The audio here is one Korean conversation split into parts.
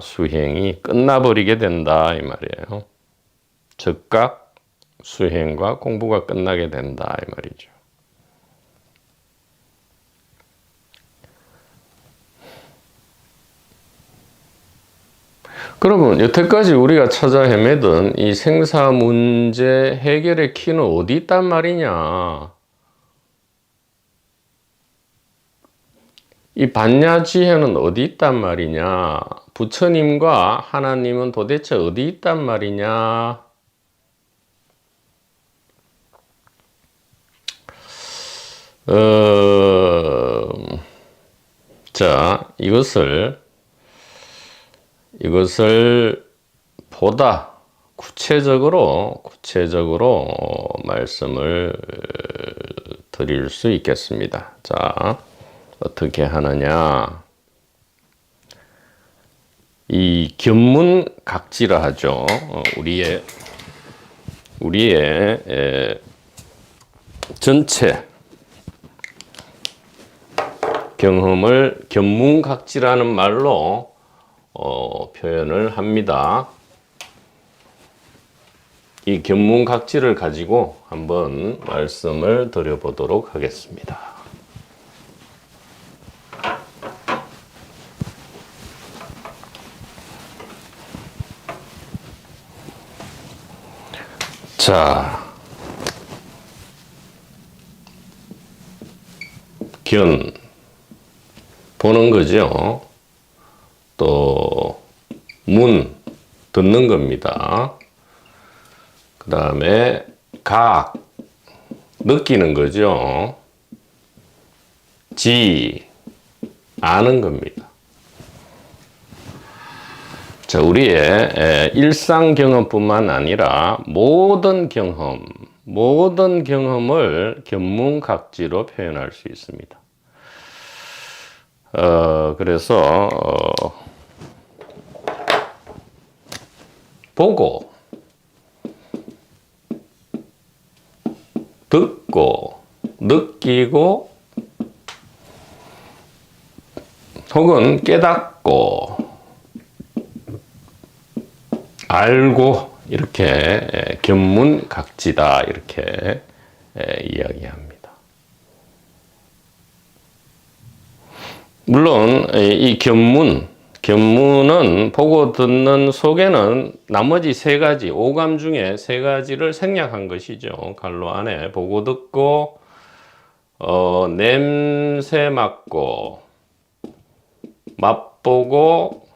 수행이 끝나버리게 된다 이 말이에요. 즉각 수행과 공부가 끝나게 된다 이 말이죠. 그러면 여태까지 우리가 찾아 헤매던 이 생사 문제 해결의 키는 어디 있단 말이냐? 이 반야지혜는 어디 있단 말이냐? 부처님과 하나님은 도대체 어디 있단 말이냐? 자, 이것을 보다 구체적으로 말씀을 드릴 수 있겠습니다. 자, 어떻게 하느냐? 이 견문각지라 하죠. 우리의 전체 경험을 견문각지라는 말로 표현을 합니다. 이 견문각지를 가지고 한번 말씀을 드려보도록 하겠습니다. 자, 견 보는 거죠. 또 문 듣는 겁니다. 그 다음에 각 느끼는 거죠. 지 아는 겁니다. 자, 우리의 일상 경험뿐만 아니라 모든 경험을 견문각지로 표현할 수 있습니다. 그래서 보고 듣고 느끼고 혹은 깨닫고 알고 이렇게 견문각지다 이렇게 이야기합니다. 물론 이 견문은 보고 듣는 속에는 나머지 세 가지, 오감 중에 세 가지를 생략한 것이죠. 갈로 안에 보고 듣고 냄새 맡고 맛보고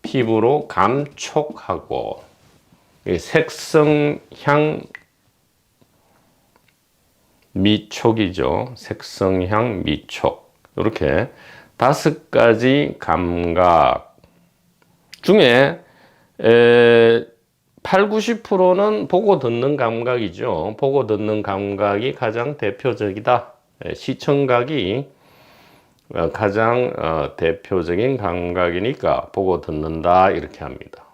피부로 감촉하고 색성, 향, 미촉이죠. 색성, 향, 미촉 이렇게 5가지 감각 중에 80-90%는 보고 듣는 감각이죠. 보고 듣는 감각이 가장 대표적이다. 시청각이 가장 대표적인 감각이니까 보고 듣는다 이렇게 합니다.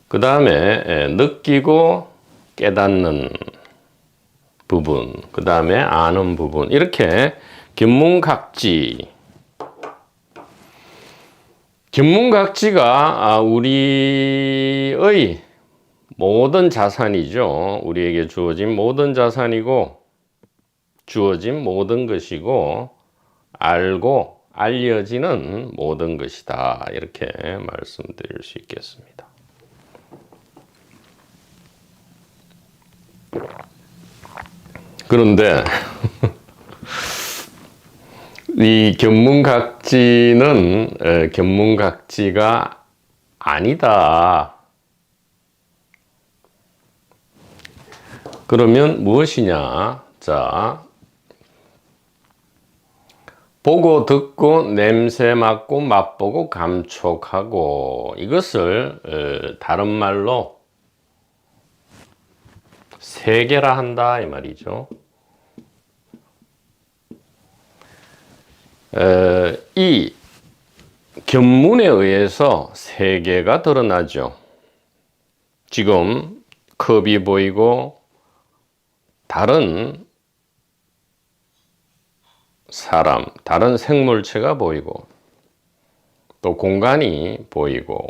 그 다음에 느끼고 깨닫는 부분, 그 다음에 아는 부분 이렇게 견문각지가 우리의 모든 자산이죠. 우리에게 주어진 모든 자산이고 주어진 모든 것이고 알고 알려지는 모든 것이다 이렇게 말씀드릴 수 있겠습니다. 그런데 이 견문각지는 견문각지가 아니다. 그러면 무엇이냐? 자, 보고 듣고 냄새 맡고 맛보고 감촉하고 이것을 다른 말로 세계라 한다 이 말이죠. 이 견문에 의해서 세계가 드러나죠. 지금 컵이 보이고 다른 사람, 다른 생물체가 보이고 또 공간이 보이고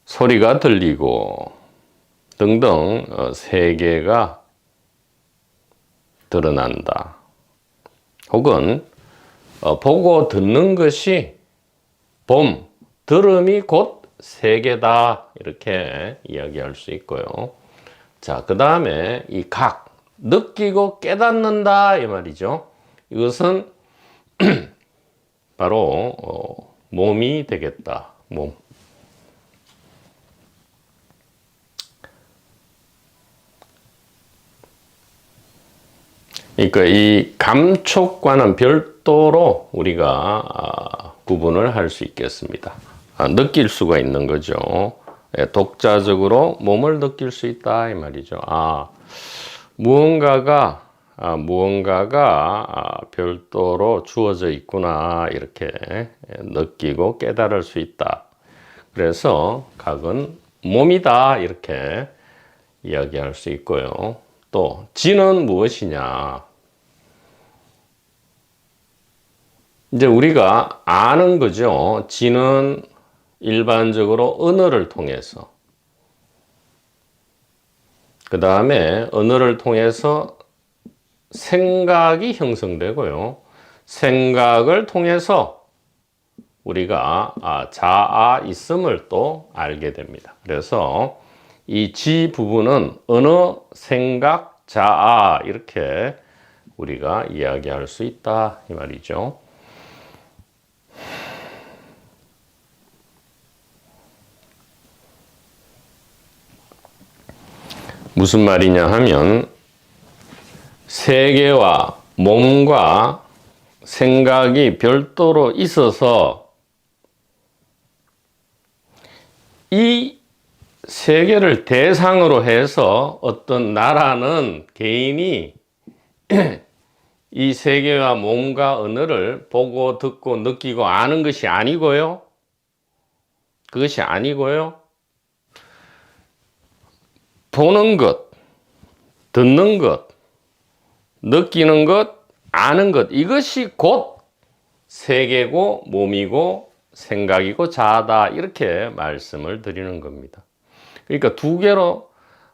소리가 들리고 등등 세계가 드러난다. 혹은 보고 듣는 것이 봄, 들음이 곧 세계다. 이렇게 이야기할 수 있고요. 자, 그 다음에 이 각, 느끼고 깨닫는다. 이 말이죠. 이것은 바로 몸이 되겠다. 몸. 그러니까 이 감촉과는 별도로 우리가 구분을 할 수 있겠습니다. 느낄 수가 있는 거죠. 독자적으로 몸을 느낄 수 있다 이 말이죠. 무언가가 별도로 주어져 있구나 이렇게 느끼고 깨달을 수 있다. 그래서 각은 몸이다 이렇게 이야기할 수 있고요. 또 지는 무엇이냐? 이제 우리가 아는 거죠. 지는 일반적으로 언어를 통해서, 그 다음에 언어를 통해서 생각이 형성되고요. 생각을 통해서 우리가 자아 있음을 또 알게 됩니다. 그래서 이 지 부분은 언어, 생각, 자아 이렇게 우리가 이야기할 수 있다 이 말이죠. 무슨 말이냐 하면 세계와 몸과 생각이 별도로 있어서 이 세계를 대상으로 해서 어떤 나라는 개인이 이 세계와 몸과 언어를 보고 듣고 느끼고 아는 것이 아니고요. 그것이 아니고요. 보는 것, 듣는 것, 느끼는 것, 아는 것, 이것이 곧 세계고 몸이고 생각이고 자아다 이렇게 말씀을 드리는 겁니다. 그러니까 두 개로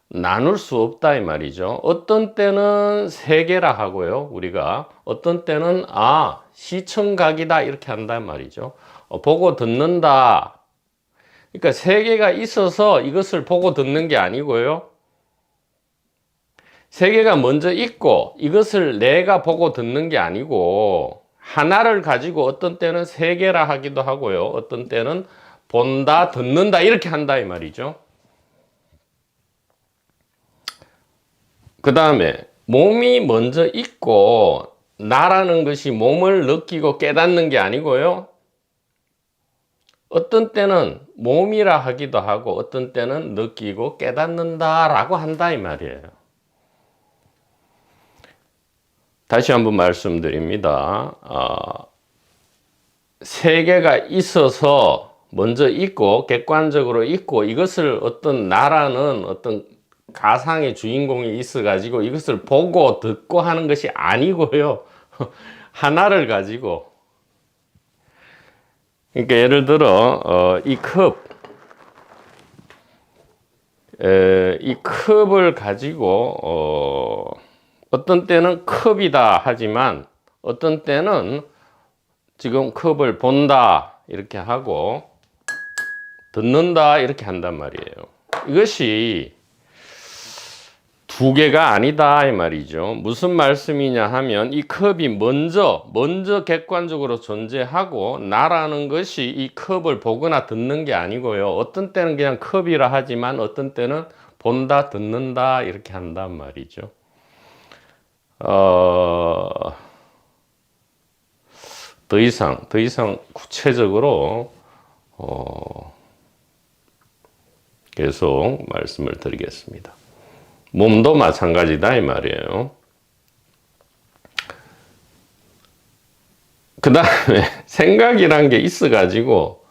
나눌 수 없다 이 말이죠. 어떤 때는 세계라 하고요. 우리가 어떤 때는 시청각이다 이렇게 한다 말이죠. 보고 듣는다. 그러니까 세계가 있어서 이것을 보고 듣는 게 아니고요. 세계가 먼저 있고 이것을 내가 보고 듣는 게 아니고 하나를 가지고 어떤 때는 세계라 하기도 하고요. 어떤 때는 본다, 듣는다 이렇게 한다 이 말이죠. 그 다음에 몸이 먼저 있고 나라는 것이 몸을 느끼고 깨닫는 게 아니고요. 어떤 때는 몸이라 하기도 하고 어떤 때는 느끼고 깨닫는다라고 한다 이 말이에요. 다시 한번 말씀드립니다. 세계가 있어서 먼저 있고 객관적으로 있고 이것을 어떤 나라는 어떤 가상의 주인공이 있어 가지고 이것을 보고 듣고 하는 것이 아니고요. 하나를 가지고, 그러니까 예를 들어 이 컵을 가지고 어떤 때는 컵이다 하지만 어떤 때는 지금 컵을 본다 이렇게 하고 듣는다 이렇게 한단 말이에요. 이것이 두 개가 아니다 이 말이죠. 무슨 말씀이냐 하면 이 컵이 먼저 객관적으로 존재하고 나라는 것이 이 컵을 보거나 듣는 게 아니고요. 어떤 때는 그냥 컵이라 하지만 어떤 때는 본다 듣는다 이렇게 한단 말이죠. 더 이상 구체적으로 계속 말씀을 드리겠습니다. 몸도 마찬가지다 이 말이에요. 그 다음에 생각이란 게 있어 가지고,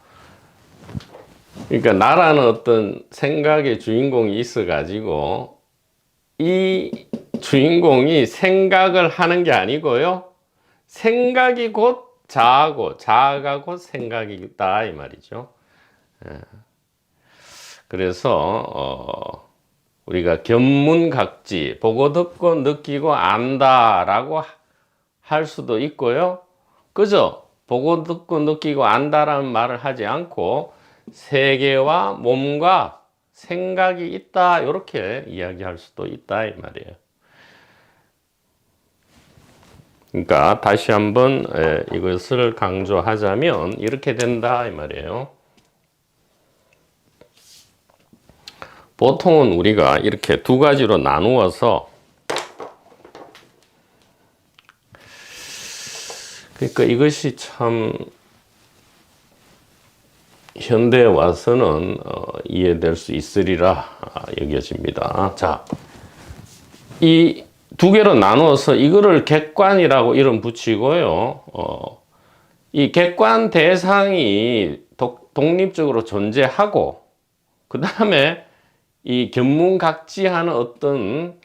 그러니까 나라는 어떤 생각의 주인공이 있어 가지고 이 주인공이 생각을 하는 게 아니고요. 생각이 곧 자아고 자아가 곧 생각이다 이 말이죠. 그래서 우리가 견문각지 보고 듣고 느끼고 안다라고 할 수도 있고요. 그죠? 보고 듣고 느끼고 안다라는 말을 하지 않고 세계와 몸과 생각이 있다 이렇게 이야기할 수도 있다 이 말이에요. 그러니까 다시 한번 이것을 강조하자면 이렇게 된다 이 말이에요. 보통은 우리가 이렇게 두 가지로 나누어서 그러니까 이것이 참 현대에 와서는 이해될 수 있으리라 여겨집니다. 자, 이 두 개로 나누어서 이거를 객관이라고 이름 붙이고요. 이 객관 대상이 독립적으로 존재하고 그 다음에 이 견문각지하는 어떤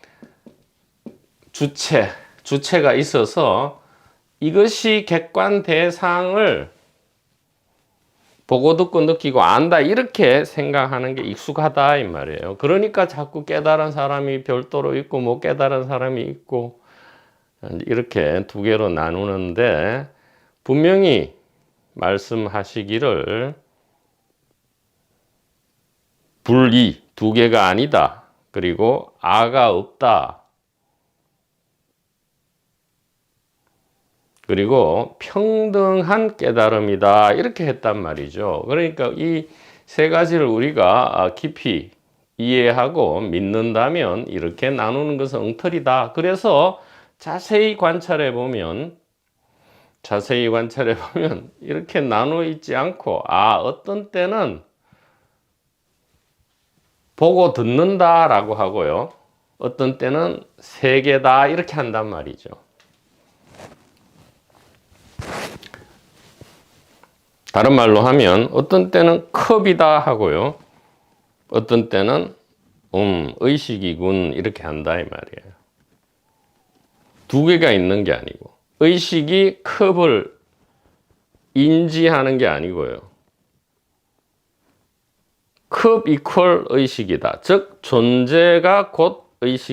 주체가 있어서 이것이 객관 대상을 보고 듣고 느끼고 안다 이렇게 생각하는 게 익숙하다 이 말이에요. 그러니까 자꾸 깨달은 사람이 별도로 있고 못 깨달은 사람이 있고 이렇게 두 개로 나누는데 분명히 말씀하시기를 분리 두 개가 아니다. 그리고 아가 없다. 그리고 평등한 깨달음이다 이렇게 했단 말이죠. 그러니까 이 세 가지를 우리가 깊이 이해하고 믿는다면 이렇게 나누는 것은 엉터리다. 그래서 자세히 관찰해 보면 이렇게 나누어 있지 않고 어떤 때는 보고 듣는다라고 하고요. 어떤 때는 세계다 이렇게 한단 말이죠. 다른 말로 하면 어떤 때는 컵이다 하고요. 어떤 때는 의식이군 이렇게 한다 이 말이에요. 두 개가 있는 게 아니고 의식이 컵을 인지하는 게 아니고요. 컵 이퀄 의식이다. 즉 존재가 곧 의식